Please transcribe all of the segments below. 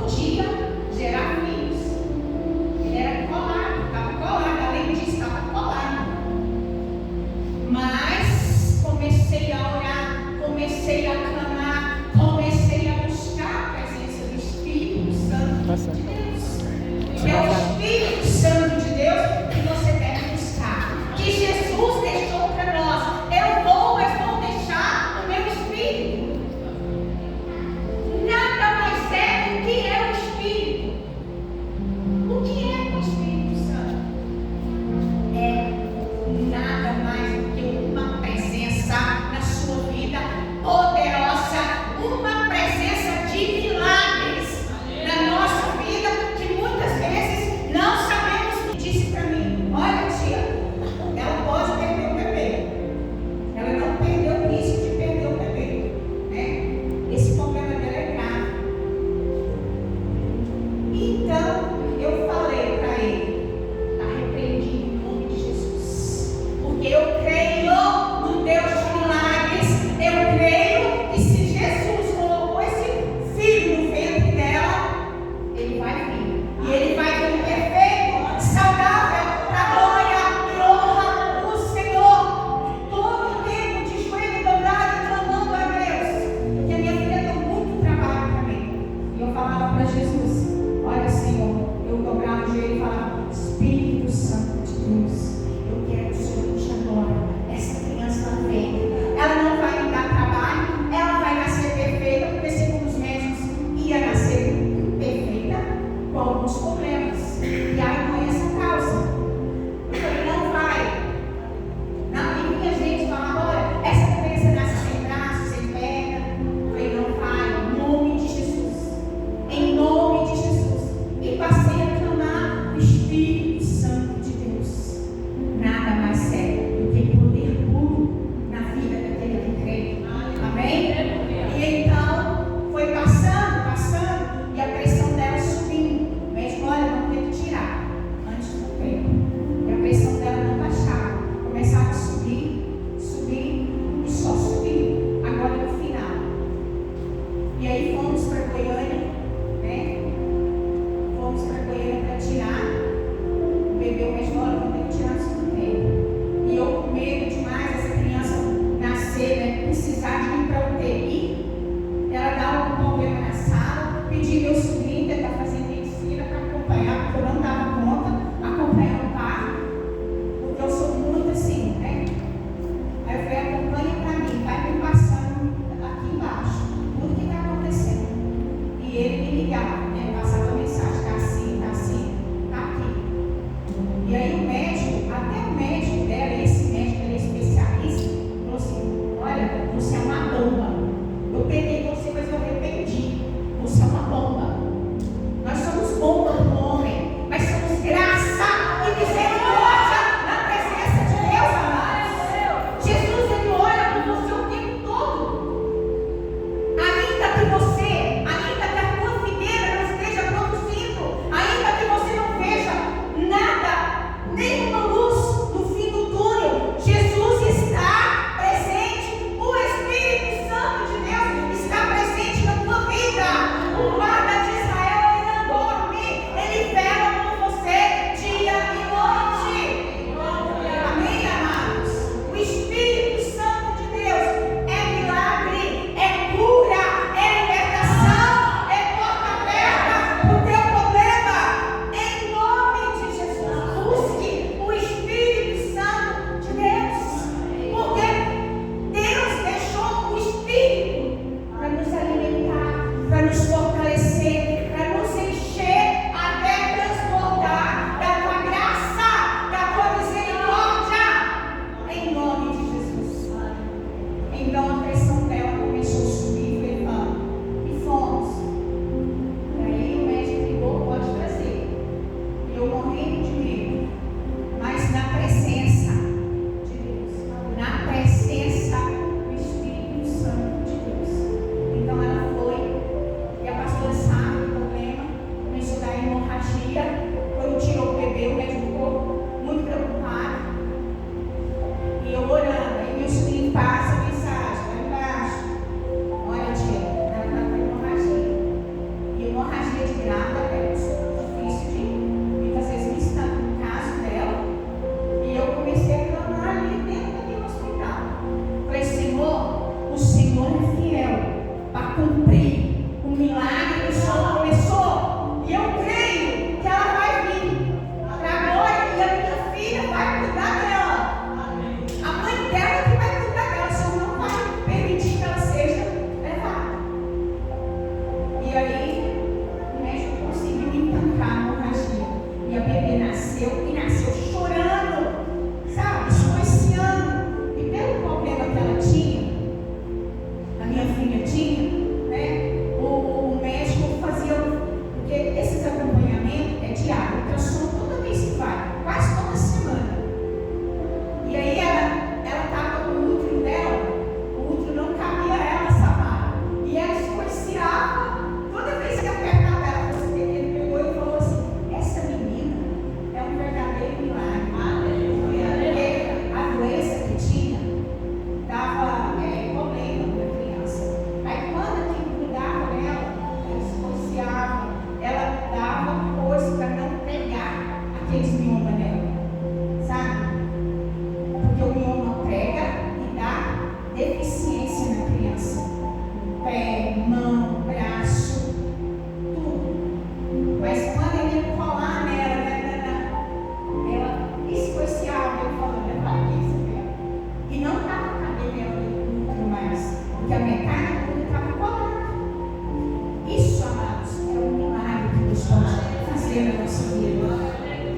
podia gerar filhos. Ele era colado, estava colado, além disso, estava colado. Mas comecei a orar, comecei a clamar, comecei a buscar a presença do Espírito Santo de Deus. É o Espírito Santo de Deus que você deve buscar. Que Jesus deixou para nós. Eu vou, mas vou deixar o meu Espírito. Nada mais é do que é o Espírito. O que é o Espírito Santo? É nada mais do que uma presença na sua vida poderosa, uma presença de milagres na nossa vida, que muitas vezes não sabemos. Disse para mim: olha, tia, ela pode perder o bebê, ela não perdeu o risco de perder o bebê, né? Esse problema dela é grave. Então eu falei para ele: está repreendido em nome de Jesus, porque eu creio no Deus de milagres. Eu creio que se Jesus colocou esse filho no ventre dela, ele vai vir. E ele vai vir perfeito, saudável, para a glória e honra do Senhor. Todo o tempo de joelho dobrado e clamando a Deus, porque a minha filha deu muito trabalho para mim. E eu falava para Jesus: olha, Senhor, eu dobrava o joelho e falava: Espírito Santo de Deus, eu quero que o Senhor use agora essa criança na frente. Ela não vai me dar trabalho, ela vai nascer perfeita, porque segundo os médicos ia nascer perfeita, com alguns problemas. E aí não é essa causa. Eu falei: não vai. Não, e muita gente falava: olha, essa criança nasce sem braço, sem perna. Eu falei: não vai, em nome de Jesus. Em nome de Jesus. E passei a clamar o Espírito Santo de Deus. Nada mais sério do que poder puro na vida daquele que crê. Amém? E então foi passando, e a pressão dela subindo. O médico: olha, fazer na nossa vida,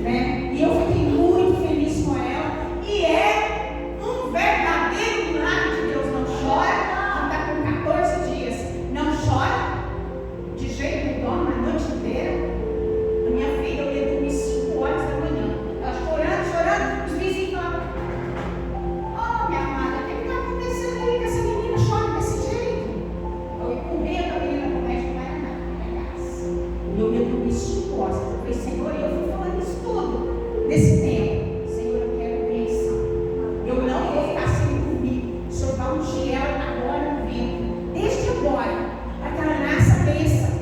né? E eu fiquei muito feliz com ela. E é um verdadeiro milagre de Deus. Não chora, ela está com 14 dias. Não chora de jeito nenhum, dorme a noite inteira. A minha filha, eu ia dormir 5 horas da manhã. Ela chorando, os vizinhos falavam: "Oh, minha amada, o que está acontecendo aí que essa menina chora desse jeito?" Eu corria da menina no médico, não era nada, não era graça. E eu ia dormir 5 horas. Eu falei: Senhor, eu fui falando isso tudo nesse tempo. Senhor, eu quero bênção. Eu não vou ficar sem dormir. O Senhor vai ungir ela agora no vento. Desde agora, para que ela nasça bênção.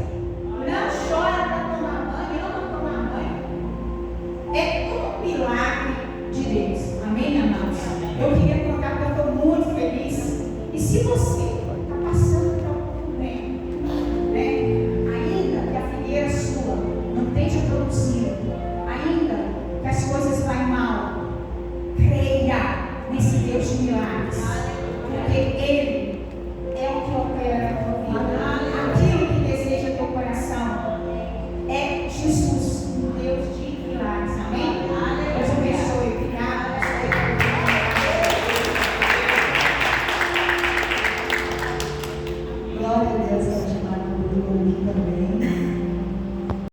Não chora para tomar banho, ama tomar banho. É um milagre de Deus. Amém, amados? Eu queria contar que eu estou muito feliz. E se você está passando por algum momento, né? Ainda que a figueira sua não esteja produzindo, ainda que as coisas vão mal, creia nesse Deus de milagres. Porque Ele